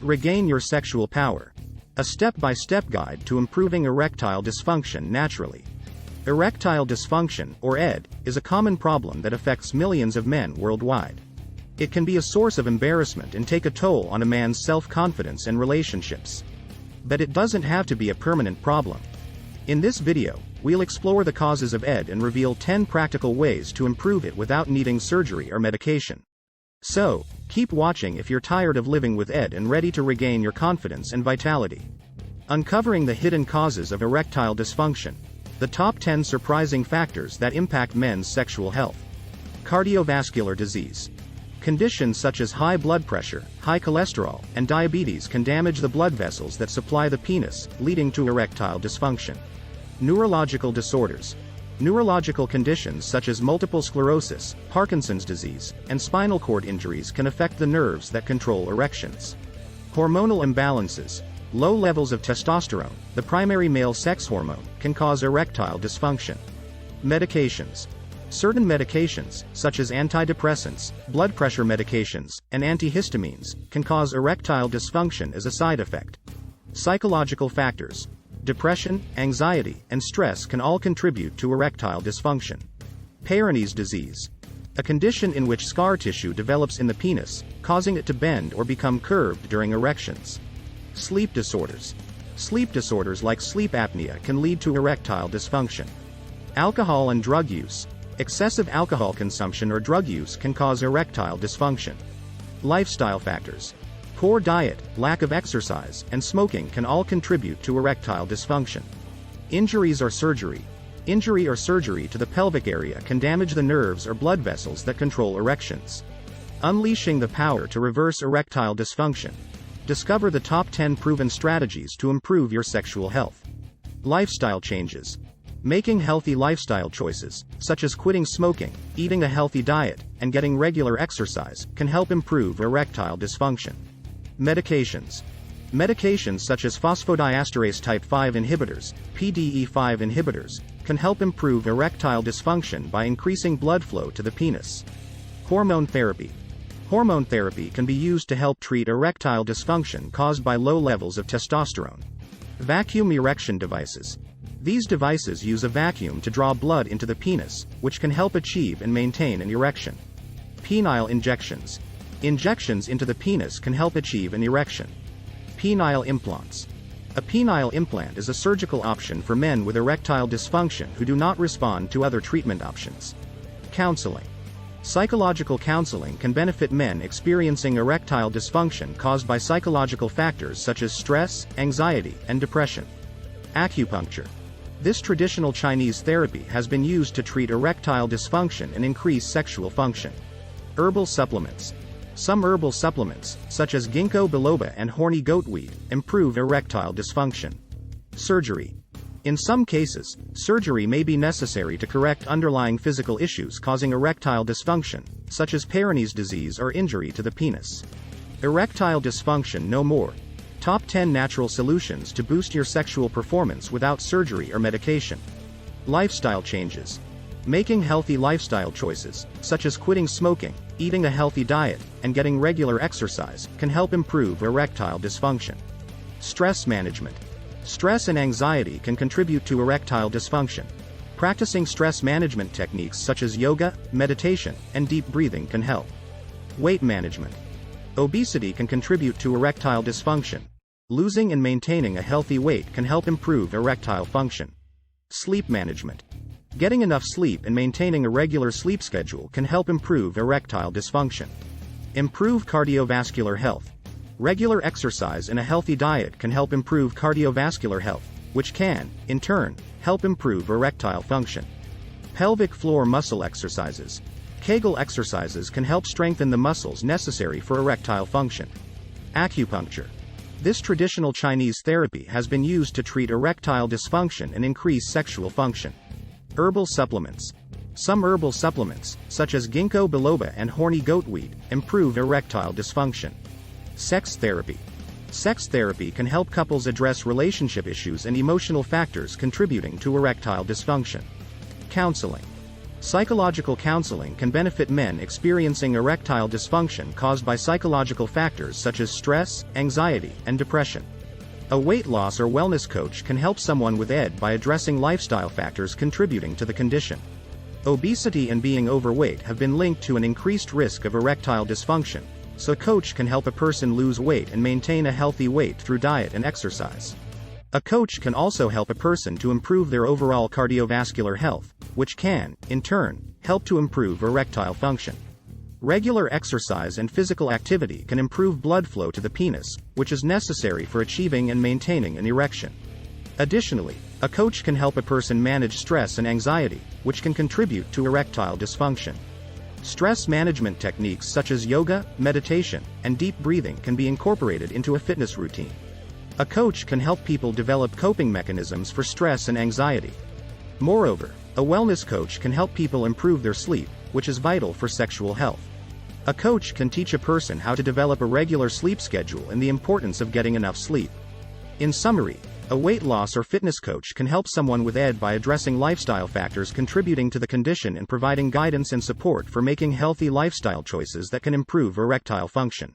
Regain your sexual power. A step-by-step guide to improving erectile dysfunction naturally. Erectile dysfunction, or ED, is a common problem that affects millions of men worldwide. It can be a source of embarrassment and take a toll on a man's self-confidence and relationships. But it doesn't have to be a permanent problem. In this video, we'll explore the causes of ED and reveal 10 practical ways to improve it without needing surgery or medication. So, keep watching if you're tired of living with ED and ready to regain your confidence and vitality. Uncovering the hidden causes of erectile dysfunction. The top 10 surprising factors that impact men's sexual health. Cardiovascular disease. Conditions such as high blood pressure, high cholesterol, and diabetes can damage the blood vessels that supply the penis, leading to erectile dysfunction. Neurological disorders. Neurological conditions such as multiple sclerosis, Parkinson's disease, and spinal cord injuries can affect the nerves that control erections. Hormonal imbalances. Low levels of testosterone, the primary male sex hormone, can cause erectile dysfunction. Medications. Certain medications, such as antidepressants, blood pressure medications, and antihistamines, can cause erectile dysfunction as a side effect. Psychological factors. Depression, anxiety, and stress can all contribute to erectile dysfunction. Peyronie's disease. A condition in which scar tissue develops in the penis, causing it to bend or become curved during erections. Sleep disorders. Sleep disorders like sleep apnea can lead to erectile dysfunction. Alcohol and drug use. Excessive alcohol consumption or drug use can cause erectile dysfunction. Lifestyle factors. Poor diet, lack of exercise, and smoking can all contribute to erectile dysfunction. Injuries or surgery. Injury or surgery to the pelvic area can damage the nerves or blood vessels that control erections. Unleashing the power to reverse erectile dysfunction. Discover the top 10 proven strategies to improve your sexual health. Lifestyle changes. Making healthy lifestyle choices, such as quitting smoking, eating a healthy diet, and getting regular exercise, can help improve erectile dysfunction. Medications. Medications such as phosphodiesterase type 5 inhibitors, PDE5 inhibitors, can help improve erectile dysfunction by increasing blood flow to the penis. Hormone therapy. Hormone therapy can be used to help treat erectile dysfunction caused by low levels of testosterone. Vacuum erection devices. These devices use a vacuum to draw blood into the penis, which can help achieve and maintain an erection. Penile injections. Injections into the penis can help achieve an erection. Penile implants. A penile implant is a surgical option for men with erectile dysfunction who do not respond to other treatment options. Counseling. Psychological counseling can benefit men experiencing erectile dysfunction caused by psychological factors such as stress, anxiety, and depression. Acupuncture. This traditional Chinese therapy has been used to treat erectile dysfunction and increase sexual function. Herbal supplements. Some herbal supplements, such as ginkgo biloba and horny goatweed, improve erectile dysfunction. Surgery. In some cases, surgery may be necessary to correct underlying physical issues causing erectile dysfunction, such as Peyronie's disease or injury to the penis. Erectile dysfunction no more. Top 10 natural solutions to boost your sexual performance without surgery or medication. Lifestyle changes. Making healthy lifestyle choices, such as quitting smoking, eating a healthy diet, and getting regular exercise, can help improve erectile dysfunction. Stress management. Stress and anxiety can contribute to erectile dysfunction. Practicing stress management techniques such as yoga, meditation, and deep breathing can help. Weight management. Obesity can contribute to erectile dysfunction. Losing and maintaining a healthy weight can help improve erectile function. Sleep management. Getting enough sleep and maintaining a regular sleep schedule can help improve erectile dysfunction. Improve cardiovascular health. Regular exercise and a healthy diet can help improve cardiovascular health, which can, in turn, help improve erectile function. Pelvic floor muscle exercises. Kegel exercises can help strengthen the muscles necessary for erectile function. Acupuncture. This traditional Chinese therapy has been used to treat erectile dysfunction and increase sexual function. Herbal supplements. Some herbal supplements, such as ginkgo biloba and horny goatweed, improve erectile dysfunction. Sex therapy. Sex therapy can help couples address relationship issues and emotional factors contributing to erectile dysfunction. Counseling. Psychological counseling can benefit men experiencing erectile dysfunction caused by psychological factors such as stress, anxiety, and depression. A weight loss or wellness coach can help someone with ED by addressing lifestyle factors contributing to the condition. Obesity and being overweight have been linked to an increased risk of erectile dysfunction, so a coach can help a person lose weight and maintain a healthy weight through diet and exercise. A coach can also help a person to improve their overall cardiovascular health, which can, in turn, help to improve erectile function. Regular exercise and physical activity can improve blood flow to the penis, which is necessary for achieving and maintaining an erection. Additionally, a coach can help a person manage stress and anxiety, which can contribute to erectile dysfunction. Stress management techniques such as yoga, meditation, and deep breathing can be incorporated into a fitness routine. A coach can help people develop coping mechanisms for stress and anxiety. Moreover, a wellness coach can help people improve their sleep, which is vital for sexual health. A coach can teach a person how to develop a regular sleep schedule and the importance of getting enough sleep. In summary, a weight loss or fitness coach can help someone with ED by addressing lifestyle factors contributing to the condition and providing guidance and support for making healthy lifestyle choices that can improve erectile function.